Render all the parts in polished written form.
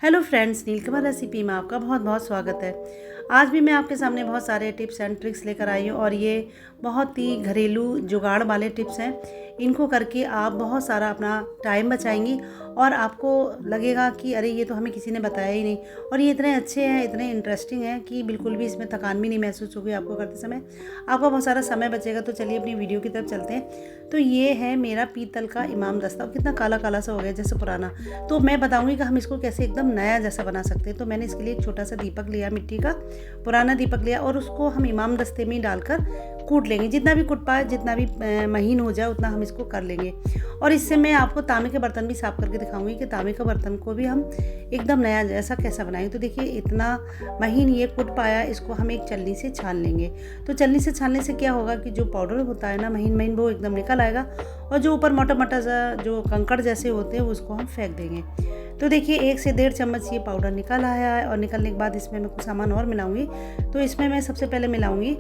Hello friends, नीलकमल recipe में आपका बहुत बहुत स्वागत है। आज भी मैं आपके सामने बहुत सारे टिप्स एंड ट्रिक्स लेकर आई हूँ और ये बहुत ही घरेलू जुगाड़ वाले टिप्स हैं। इनको करके आप बहुत सारा अपना टाइम बचाएंगी और आपको लगेगा कि अरे ये तो हमें किसी ने बताया ही नहीं, और ये इतने अच्छे हैं, इतने इंटरेस्टिंग हैं कि बिल्कुल भी इसमें थकान भी नहीं महसूस होगी आपको करते समय। आपका बहुत सारा समय बचेगा। तो चलिए अपनी वीडियो की तरफ चलते हैं। तो ये है मेरा पीतल का इमाम दस्ता। कितना काला काला सा हो गया जैसे पुराना। तो मैं बताऊंगी कि हम इसको कैसे एकदम नया जैसा बना सकते हैं। तो मैंने इसके लिए एक छोटा सा दीपक लिया, मिट्टी का पुराना दीपक लिया, और उसको हम इमाम दस्ते में ही डालकर कूट लेंगे। जितना भी कूट पाए, जितना भी महीन हो जाए उतना हम इसको कर लेंगे। और इससे मैं आपको तांबे के बर्तन भी साफ़ करके दिखाऊंगी कि तांबे के बर्तन को भी हम एकदम नया जैसा कैसा बनाएंगे। तो देखिए इतना महीन ये कूट पाया, इसको हम एक छलनी से छान लेंगे। तो छलनी से छानने से क्या होगा कि जो पाउडर होता है ना महीन महीन, वो एकदम निकल आएगा, और जो ऊपर मोटा मोटा सा जो कंकड़ जैसे होते हैं उसको हम फेंक देंगे। तो देखिए 1 से 1.5 चम्मच ये पाउडर निकल आया है। और निकलने के बाद इसमें मैं कुछ सामान और मिलाऊंगी। तो इसमें मैं सबसे पहले मिलाऊंगी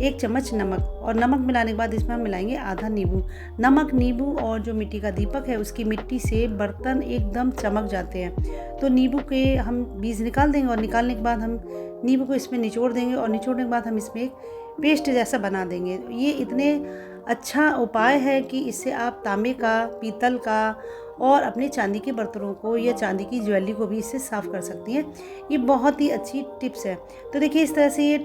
1 चम्मच नमक, और नमक मिलाने के बाद इसमें हम मिलाएंगे आधा नींबू। नमक, नींबू और जो मिट्टी का दीपक है उसकी मिट्टी से बर्तन एकदम चमक जाते हैं। तो नींबू के हम बीज निकाल देंगे, और निकालने के बाद हम नींबू को इसमें निचोड़ देंगे, और निचोड़ने के बाद हम इसमें एक पेस्ट जैसा बना देंगे। ये इतने अच्छा उपाय है कि इससे आप तांबे का, पीतल का और अपने चांदी के बर्तनों को या चांदी की ज्वेलरी को भी इससे साफ़ कर सकती हैं। ये बहुत ही अच्छी टिप्स है। तो देखिए इस तरह से ये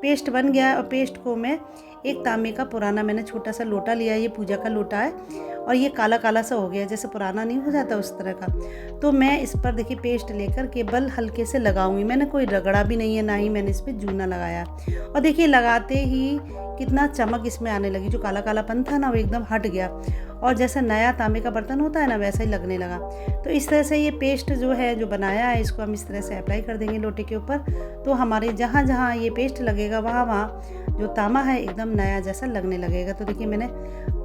पेस्ट बन गया है, और पेस्ट को मैं एक तांबे का पुराना, मैंने छोटा सा लोटा लिया, ये पूजा का लोटा है, और ये काला काला सा हो गया, जैसे पुराना नहीं हो जाता उस तरह का। तो मैं इस पर देखिए पेस्ट लेकर केवल हल्के से लगाऊंगी। मैंने कोई रगड़ा भी नहीं है, ना ही मैंने इस पर जूना लगाया। और देखिए लगाते ही कितना चमक इसमें आने लगी। जो काला कालापन था ना वो एकदम हट गया, और जैसा नया तांबे का बर्तन होता है ना वैसा ही लगने लगा। तो इस तरह से ये पेस्ट जो है, जो बनाया है, इसको हम इस तरह से अप्लाई कर देंगे लोटे के ऊपर। तो हमारे जहाँ जहाँ ये पेस्ट लगेगा वहाँ वहाँ जो तांबा है एकदम नया जैसा लगने लगेगा। तो देखिए मैंने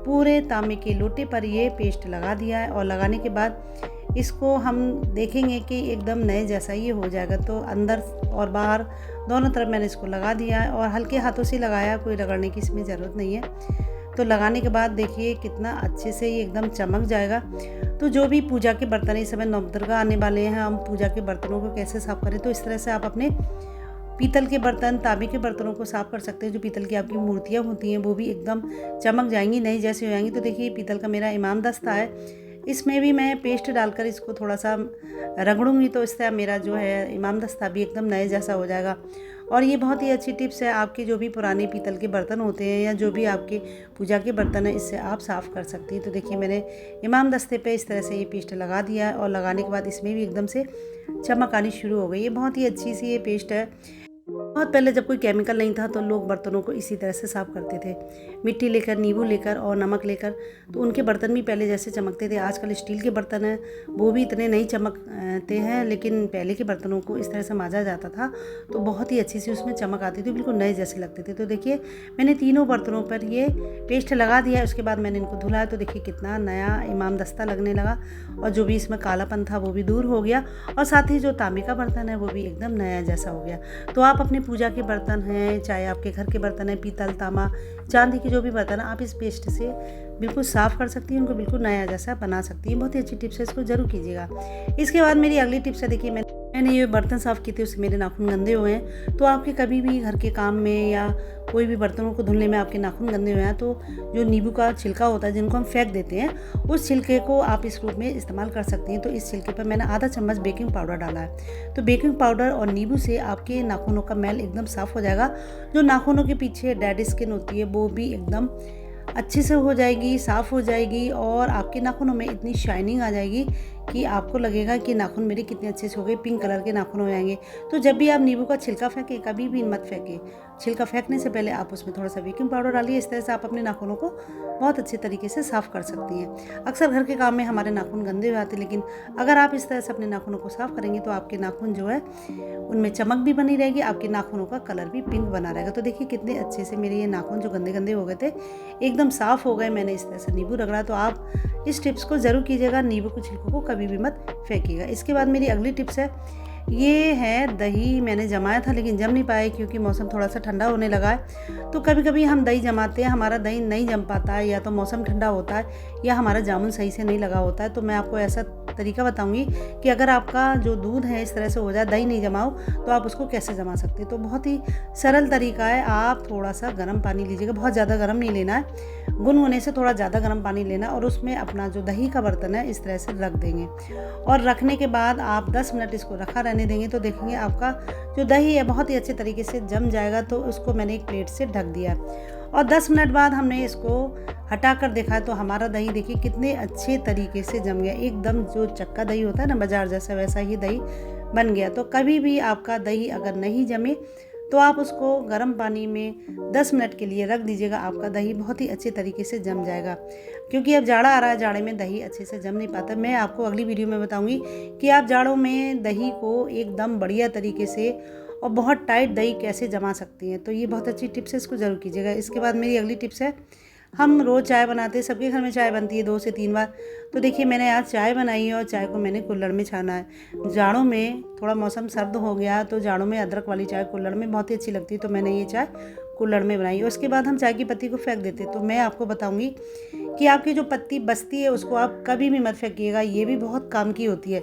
पूरे तांबे के लोटे पर ये पेस्ट लगा दिया है, और लगाने के बाद इसको हम देखेंगे कि एकदम नए जैसा ये हो जाएगा। तो अंदर और बाहर दोनों तरफ मैंने इसको लगा दिया है, और हल्के हाथों से लगाया, कोई रगड़ने की इसमें ज़रूरत नहीं है। तो लगाने के बाद देखिए कितना अच्छे से ये एकदम चमक जाएगा। तो जो भी पूजा के बर्तन, इस समय नवदुर्गा आने वाले हैं, हम पूजा के बर्तनों को कैसे साफ़ करें, तो इस तरह से आप अपने पीतल के बर्तन, तांबे के बर्तनों को साफ़ कर सकते हैं। जो पीतल की आपकी मूर्तियाँ होती हैं वो भी एकदम चमक जाएंगी, नई जैसी हो जाएंगी। तो देखिए पीतल का मेरा इमाम दस्ता है, इसमें भी मैं पेस्ट डालकर इसको थोड़ा सा रगड़ूंगी, तो इससे मेरा जो है इमाम दस्ता भी एकदम नए जैसा हो जाएगा। और ये बहुत ही अच्छी टिप्स है। आपके जो भी पुराने पीतल के बर्तन होते हैं या जो भी आपके पूजा के बर्तन हैं, इससे आप साफ़ कर सकती हैं। तो देखिए मैंने इमाम दस्ते पे इस तरह से ये पेस्ट लगा दिया है, और लगाने के बाद इसमें भी एकदम से चमक आनी शुरू हो गई। ये बहुत ही अच्छी सी ये पेस्ट है। बहुत पहले जब कोई केमिकल नहीं था तो लोग बर्तनों को इसी तरह से साफ़ करते थे, मिट्टी लेकर, नींबू लेकर और नमक लेकर। तो उनके बर्तन भी पहले जैसे चमकते थे। आजकल स्टील के बर्तन हैं, वो भी इतने नहीं चमकते हैं, लेकिन पहले के बर्तनों को इस तरह से मांजा जाता था तो बहुत ही अच्छी सी उसमें चमक आती थी, बिल्कुल नए जैसे लगते थे। तो देखिए मैंने तीनों बर्तनों पर ये पेस्ट लगा दिया है। उसके बाद मैंने इनको धुलाया, तो देखिए कितना नया इमाम दस्ता लगने लगा, और जो भी इसमें कालापन था वो भी दूर हो गया, और साथ ही जो तांबे का बर्तन है वो भी एकदम नया जैसा हो गया। तो आप अपने पूजा के बर्तन हैं, चाहे आपके घर के बर्तन हैं, पीतल, तांबा, चांदी के जो भी बर्तन हैं, आप इस पेस्ट से बिल्कुल साफ़ कर सकती हैं, उनको बिल्कुल नया जैसा बना सकती हैं। बहुत ही अच्छी टिप्स है, इसको जरूर कीजिएगा। इसके बाद मेरी अगली टिप्स है, देखिए मैंने ये बर्तन साफ़ किए थे, उससे मेरे नाखून गंदे हुए हैं। तो आपके कभी भी घर के काम में या कोई भी बर्तनों को धुलने में आपके नाखून गंदे हुए हैं, तो जो नींबू का छिलका होता है जिनको हम फेंक देते हैं, उस छिलके को आप इस रूप में इस्तेमाल कर सकती हैं। तो इस छिलके पर मैंने आधा चम्मच बेकिंग पाउडर डाला है। तो बेकिंग पाउडर और नींबू से आपके नाखूनों का मैल एकदम साफ़ हो जाएगा। जो नाखूनों के पीछे डेड स्किन होती है वो भी एकदम अच्छे से हो जाएगी, साफ़ हो जाएगी, और आपके नाखूनों में इतनी शाइनिंग आ जाएगी कि आपको लगेगा कि नाखून मेरे कितने अच्छे से हो गए, पिंक कलर के नाखून हो जाएंगे। तो जब भी आप नींबू का छिलका फेंकें, कभी भी मत फेंकें। छिलका फेंकने से पहले आप उसमें थोड़ा सा बेकिंग पाउडर डालिए। इस तरह से आप अपने नाखूनों को बहुत अच्छे तरीके से साफ़ कर सकती हैं। अक्सर घर के काम में हमारे नाखून गंदे हो जाते हैं, लेकिन अगर आप इस तरह से अपने नाखूनों को साफ़ करेंगे तो आपके नाखून जो है उनमें चमक भी बनी रहेगी, आपके नाखूनों का कलर भी पिंक बना रहेगा। तो देखिए कितने अच्छे से मेरे ये नाखून जो गंदे गंदे हो गए थे एकदम साफ़ हो गए। मैंने इस तरह से नींबू रगड़ा। तो आप इस टिप्स को ज़रूर कीजिएगा, नींबू के छिलकों को कभी भी मत फेंकिएगा। इसके बाद मेरी अगली टिप्स है, ये है दही मैंने जमाया था लेकिन जम नहीं पाया क्योंकि मौसम थोड़ा सा ठंडा होने लगा है। तो कभी कभी हम दही जमाते हैं, हमारा दही नहीं जम पाता है, या तो मौसम ठंडा होता है या हमारा जामुन सही से नहीं लगा होता है। तो मैं आपको ऐसा तरीका बताऊंगी कि अगर आपका जो दूध है इस तरह से हो जाए, दही नहीं जमाओ, तो आप उसको कैसे जमा सकते हैं। तो बहुत ही सरल तरीका है। आप थोड़ा सा गर्म पानी लीजिएगा, बहुत ज़्यादा गर्म नहीं लेना है, गुनगुने से थोड़ा ज़्यादा गर्म पानी लेना, और उसमें अपना जो दही का बर्तन है इस तरह से रख देंगे। और रखने के बाद आप 10 मिनट इसको रखा रहने देंगे। तो देखेंगे आपका जो दही है बहुत ही अच्छे तरीके से जम जाएगा। तो उसको मैंने एक प्लेट से ढक दिया और 10 मिनट बाद हमने इसको हटा कर देखा तो हमारा दही देखिए कितने अच्छे तरीके से जम गया। एकदम जो चक्का दही होता है ना बाजार जैसा, वैसा ही दही बन गया। तो कभी भी आपका दही अगर नहीं जमे तो आप उसको गर्म पानी में 10 मिनट के लिए रख दीजिएगा, आपका दही बहुत ही अच्छे तरीके से जम जाएगा। क्योंकि अब जाड़ा आ रहा है, जाड़े में दही अच्छे से जम नहीं पाता। मैं आपको अगली वीडियो में बताऊंगी कि आप जाड़ों में दही को एकदम बढ़िया तरीके से और बहुत टाइट दही कैसे जमा सकती हैं। तो ये बहुत अच्छी टिप्स है, इसको ज़रूर कीजिएगा। इसके बाद मेरी अगली टिप्स है, हम रोज़ चाय बनाते हैं, सबके घर में चाय बनती है 2 से 3 बार। तो देखिए मैंने आज चाय बनाई है और चाय को मैंने कुल्हड़ में छाना है। जाड़ों में थोड़ा मौसम सर्द हो गया तो जाड़ों में अदरक वाली चाय कुल्हड़ में बहुत ही अच्छी लगती है। तो मैंने ये चाय कुल्हड़ में बनाई। उसके बाद हम चाय की पत्ती को फेंक देते। तो मैं आपको बताऊंगी कि आपकी जो पत्ती बचती है उसको आप कभी भी मत फेंकिएगा, ये भी बहुत काम की होती है।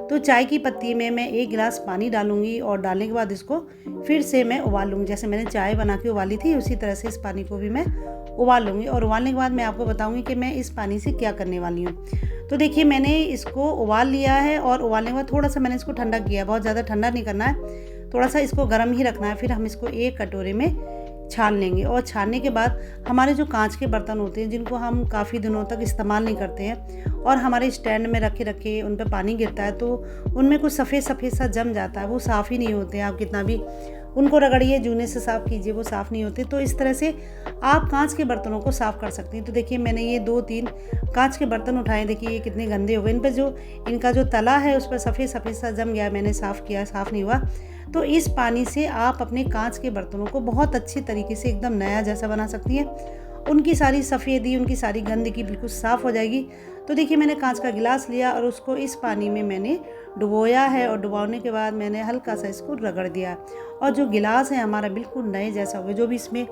तो चाय की पत्ती में मैं 1 गिलास पानी डालूंगी और डालने के बाद इसको फिर से मैं उबाल लूँगी। जैसे मैंने चाय बना के उबाली थी उसी तरह से इस पानी को भी मैं उबाल लूँगी। और उबालने के बाद मैं आपको बताऊँगी कि मैं इस पानी से क्या करने वाली हूँ। तो देखिए मैंने इसको उबाल लिया है और उबालने के बाद थोड़ा सा मैंने इसको ठंडा किया। बहुत ज़्यादा ठंडा नहीं करना है, थोड़ा सा इसको गर्म ही रखना है। फिर हम इसको एक कटोरे में छान लेंगे। और छानने के बाद हमारे जो कांच के बर्तन होते हैं जिनको हम काफ़ी दिनों तक इस्तेमाल नहीं करते हैं और हमारे स्टैंड में रखे रखे उन पर पानी गिरता है तो उनमें कुछ सफ़ेद सफ़ेद सा जम जाता है, वो साफ़ ही नहीं होते हैं। आप कितना भी उनको रगड़िए, जूने से साफ़ कीजिए, वो साफ़ नहीं होते। तो इस तरह से आप कांच के बर्तनों को साफ़ कर सकती हैं। तो देखिए मैंने ये 2-3 कांच के बर्तन उठाए, देखिए ये कितने गंदे हो गए। इन पर जो इनका जो तला है उस पर सफ़ेद सफ़ेद सा जम गया। मैंने साफ़ किया, साफ़ नहीं हुआ। तो इस पानी से आप अपने कांच के बर्तनों को बहुत अच्छी तरीके से एकदम नया जैसा बना सकती हैं। उनकी सारी सफ़ेदी, उनकी सारी गंदगी बिल्कुल साफ़ हो जाएगी। तो देखिए मैंने कांच का गिलास लिया और उसको इस पानी में मैंने डुबोया है और डुबाने के बाद मैंने हल्का सा इसको रगड़ दिया और जो गिलास है हमारा बिल्कुल नए जैसा हो गया। जो भी इसमें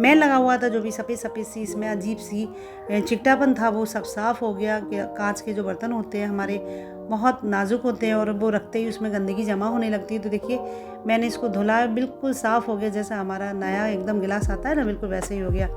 मैल लगा हुआ था, जो भी सफ़ेद सफ़ेद सी इसमें अजीब सी चिकटापन था, वो सब साफ़ हो गया। कांच के जो बर्तन होते हैं हमारे बहुत नाजुक होते हैं और वो रखते ही उसमें गंदगी जमा होने लगती है। तो देखिए मैंने इसको धुला, बिल्कुल साफ़ हो गया, जैसा हमारा नया एकदम गिलास आता है ना, बिल्कुल वैसे ही हो गया।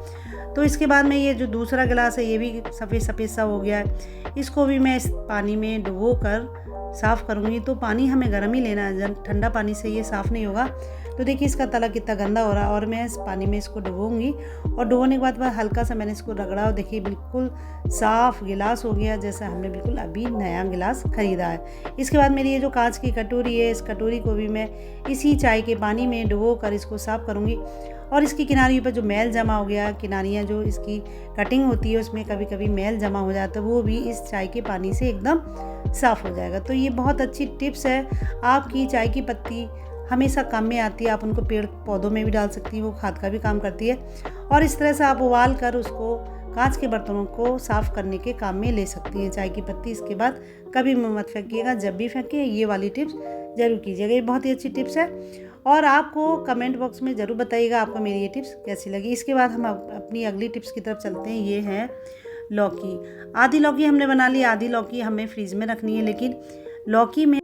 तो इसके बाद में ये जो दूसरा गिलास है ये भी सफ़ेद सफ़ेद सा हो गया है, इसको भी मैं इस पानी में डुबो कर साफ़ करूँगी। तो पानी हमें गर्म ही लेना है, ठंडा पानी से ये साफ़ नहीं होगा। तो देखिए इसका तला कितना गंदा हो रहा है और मैं इस पानी में इसको डुबोऊंगी और डुबोने के बाद हल्का सा मैंने इसको रगड़ा और देखिए बिल्कुल साफ़ गिलास हो गया, जैसा हमने बिल्कुल अभी नया गिलास ख़रीदा है। इसके बाद मेरी ये जो कांच की कटोरी है, इस कटोरी को भी मैं इसी चाय के पानी में डुबो कर इसको साफ़ करूँगी। और इसकी किनारियों पर जो मैल जमा हो गया, किनारियाँ जो इसकी कटिंग होती है उसमें कभी कभी मैल जमा हो जाता है, वो भी इस चाय के पानी से एकदम साफ़ हो जाएगा। तो ये बहुत अच्छी टिप्स है। आपकी चाय की पत्ती हमेशा काम में आती है, आप उनको पेड़ पौधों में भी डाल सकती हैं, वो खाद का भी काम करती है। और इस तरह से आप उबाल कर उसको कांच के बर्तनों को साफ़ करने के काम में ले सकती हैं चाय की पत्ती। इसके बाद कभी मत फेंकिएगा, जब भी फेंकिए ये वाली टिप्स ज़रूर कीजिएगा, ये बहुत ही अच्छी टिप्स है। और आपको कमेंट बॉक्स में ज़रूर बताइएगा आपको मेरी ये टिप्स कैसी लगी। इसके बाद हम अपनी अगली टिप्स की तरफ चलते हैं। ये है लौकी। आधी लौकी हमने बना ली, आधी लौकी हमें फ्रीज में रखनी है। लेकिन लौकी में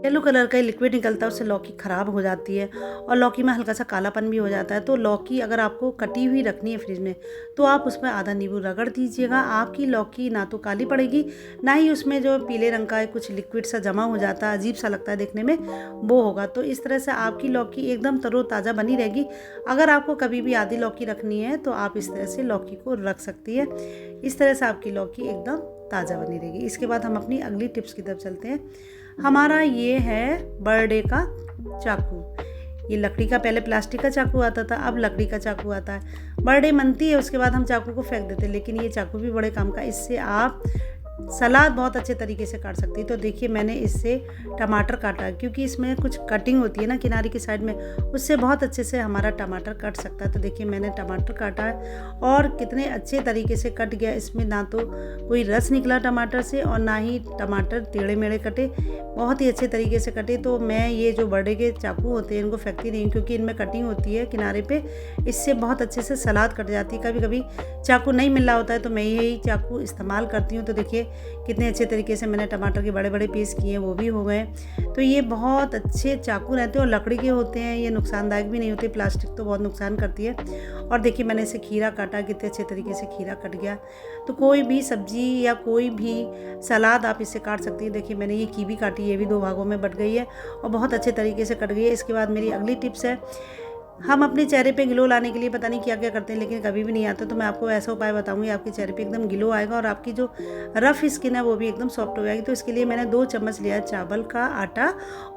येलो कलर का लिक्विड निकलता है, उससे लौकी ख़राब हो जाती है और लौकी में हल्का सा कालापन भी हो जाता है। तो लौकी अगर आपको कटी हुई रखनी है फ्रिज में तो आप उसमें आधा नींबू रगड़ दीजिएगा। आपकी लौकी ना तो काली पड़ेगी, ना ही उसमें जो पीले रंग का कुछ लिक्विड सा जमा हो जाता है, अजीब सा लगता है देखने में, वो होगा। तो इस तरह से आपकी लौकी एकदम तरोताज़ा बनी रहेगी। अगर आपको कभी भी आधी लौकी रखनी है तो आप इस तरह से लौकी को रख सकती है। इस तरह से आपकी लौकी एकदम ताज़ा बनी रहेगी। इसके बाद हम अपनी अगली टिप्स की तरफ चलते हैं। हमारा ये है बर्थडे का चाकू। ये लकड़ी का, पहले प्लास्टिक का चाकू आता था, अब लकड़ी का चाकू आता है। बर्थडे मनती है उसके बाद हम चाकू को फेंक देते हैं, लेकिन ये चाकू भी बड़े काम का। इससे आप सलाद बहुत अच्छे तरीके से काट सकती है। तो देखिए मैंने इससे टमाटर काटा, क्योंकि इसमें कुछ कटिंग होती है ना किनारे की साइड में, उससे बहुत अच्छे से हमारा टमाटर कट सकता है। तो देखिए मैंने टमाटर काटा है और कितने अच्छे तरीके से कट गया। इसमें ना तो कोई रस निकला टमाटर से और ना ही टमाटर टेढ़े मेढ़े कटे, बहुत ही अच्छे तरीके से कटे। तो मैं ये जो बड़े के चाकू होते हैं इनको फेंकती नहीं, क्योंकि इनमें कटिंग होती है किनारे पे, इससे बहुत अच्छे से सलाद कट जाती है। कभी कभी चाकू नहीं मिल रहा होता है तो मैं यही चाकू इस्तेमाल करती हूँ। तो देखिए कितने अच्छे तरीके से मैंने टमाटर के बड़े बड़े पीस किए, वो भी हो गए। तो ये बहुत अच्छे चाकू रहते हैं और लकड़ी के होते हैं, ये नुकसानदायक भी नहीं होते, प्लास्टिक तो बहुत नुकसान करती है। और देखिए मैंने इसे खीरा काटा, कितने अच्छे तरीके से खीरा कट गया। तो कोई भी सब्जी या कोई भी सलाद आप इससे काट सकती हैं। देखिए मैंने ये कीवी काटी, ये भी 2 भागों में बट गई है और बहुत अच्छे तरीके से कट गई है। इसके बाद मेरी अगली टिप्स है, हम अपने चेहरे पे ग्लो लाने के लिए पता नहीं क्या क्या करते हैं, लेकिन कभी भी नहीं आता। तो मैं आपको ऐसा उपाय बताऊंगी, आपके चेहरे पे एकदम ग्लो आएगा और आपकी जो रफ़ स्किन है वो भी एकदम सॉफ्ट हो जाएगी। तो इसके लिए मैंने 2 चम्मच लिया है चावल का आटा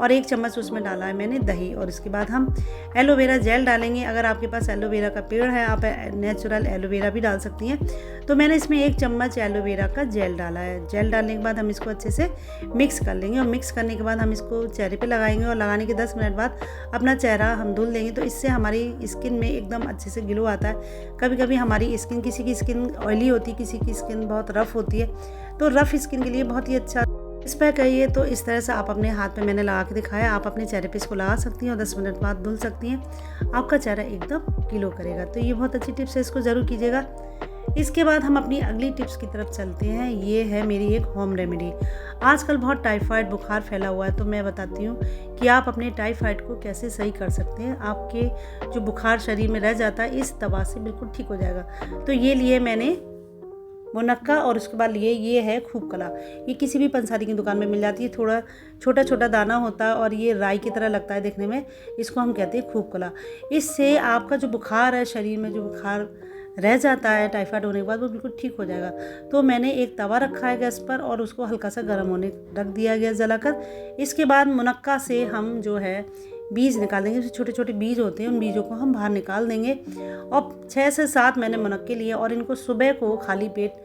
और 1 चम्मच उसमें डाला है मैंने दही। और इसके बाद हम एलोवेरा जेल डालेंगे। अगर आपके पास एलोवेरा का पेड़ है, आप नेचुरल एलोवेरा भी डाल सकती हैं। तो मैंने इसमें 1 चम्मच एलोवेरा का जेल डाला है। जेल डालने के बाद हम इसको अच्छे से मिक्स कर लेंगे और मिक्स करने के बाद हम इसको चेहरे पे लगाएंगे और लगाने के 10 मिनट बाद अपना चेहरा हम धुल देंगे। तो इससे हमारी स्किन में एकदम अच्छे से ग्लो आता है। कभी कभी हमारी स्किन, किसी की स्किन ऑयली होती है, किसी की स्किन बहुत रफ़ होती है, तो रफ़ स्किन के लिए बहुत ही अच्छा इस पर कहिए। तो इस तरह से आप अपने हाथ पे मैंने लगा के दिखाया, आप अपने चेहरे पे इसको लगा सकती हैं और 10 मिनट बाद धुल सकती हैं। आपका चेहरा एकदम ग्लो करेगा। तो ये बहुत अच्छी टिप्स है, इसको ज़रूर कीजिएगा। इसके बाद हम अपनी अगली टिप्स की तरफ चलते हैं। ये है मेरी एक होम रेमेडी। आजकल बहुत टाइफाइड बुखार फैला हुआ है, तो मैं बताती हूँ कि आप अपने टाइफाइड को कैसे सही कर सकते हैं। आपके जो बुखार शरीर में रह जाता है, इस दवा से बिल्कुल ठीक हो जाएगा। तो ये लिए मैंने मुनक्का और उसके बाद लिए ये है खूब कला। ये किसी भी पंसारी की दुकान में मिल जाती है, थोड़ा छोटा छोटा दाना होता है और ये राई की तरह लगता है देखने में, इसको हम कहते हैं खूब कला। इससे आपका जो बुखार है, शरीर में जो बुखार रह जाता है टाइफाइड होने के बाद, वो बिल्कुल ठीक हो जाएगा। तो मैंने एक तवा रखा है गैस पर और उसको हल्का सा गर्म होने रख दिया गया जलाकर। इसके बाद मुनक्का से हम जो है बीज निकाल देंगे, छोटे छोटे बीज होते हैं, उन बीजों को हम बाहर निकाल देंगे। और 6 से 7 मैंने मुनक्के लिए और इनको सुबह को खाली पेट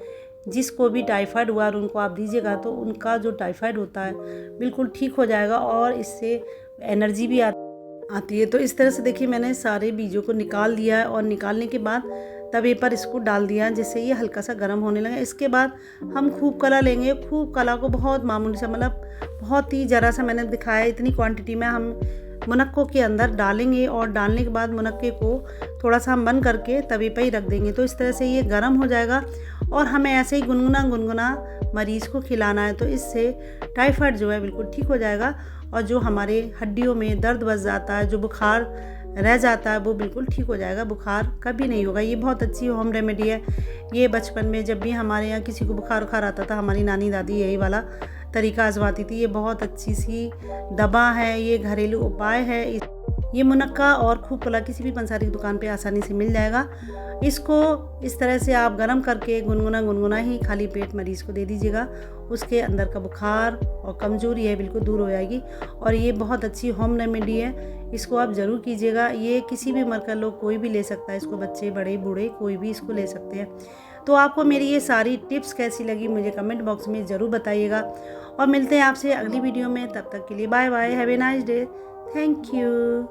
जिसको भी टाइफाइड हुआ और उनको आप दीजिएगा, तो उनका जो टाइफाइड होता है बिल्कुल ठीक हो जाएगा और इससे एनर्जी भी आती है। तो इस तरह से देखिए मैंने सारे बीजों को निकाल दिया है और निकालने के बाद तवे पर इसको डाल दिया, जिससे ये हल्का सा गर्म होने लगा। इसके बाद हम खूब कला लेंगे। खूब कला को बहुत मामूली सा, मतलब बहुत ही ज़रा सा मैंने दिखाया, इतनी क्वांटिटी में हम मुनक्कों के अंदर डालेंगे और डालने के बाद मुनक्के को थोड़ा सा हम बंद करके तवे पर ही रख देंगे। तो इस तरह से ये गर्म हो जाएगा और हमें ऐसे ही गुनगुना गुनगुना मरीज़ को खिलाना है। तो इससे टाइफाइड जो है बिल्कुल ठीक हो जाएगा और जो हमारे हड्डियों में दर्द बच जाता है, जो बुखार रह जाता है, वो बिल्कुल ठीक हो जाएगा, बुखार कभी नहीं होगा। ये बहुत अच्छी होम रेमेडी है। ये बचपन में जब भी हमारे यहाँ किसी को बुखार आता था, हमारी नानी दादी यही वाला तरीका आजमाती थी। ये बहुत अच्छी सी दवा है, ये घरेलू उपाय है। ये मुनक्का और खूब कला किसी भी पंसारी की दुकान पे आसानी से मिल जाएगा। इसको इस तरह से आप गर्म करके गुनगुना ही खाली पेट मरीज़ को दे दीजिएगा। उसके अंदर का बुखार और कमज़ोरी है बिल्कुल दूर हो जाएगी। और ये बहुत अच्छी होम रेमेडी है, इसको आप ज़रूर कीजिएगा। ये किसी भी उम्र का लोग कोई भी ले सकता है इसको, बच्चे बड़े बूढ़े कोई भी इसको ले सकते हैं। तो आपको मेरी ये सारी टिप्स कैसी लगी मुझे कमेंट बॉक्स में ज़रूर बताइएगा और मिलते हैं आपसे अगली वीडियो में। तब तक के लिए bye bye, have a nice day, thank you.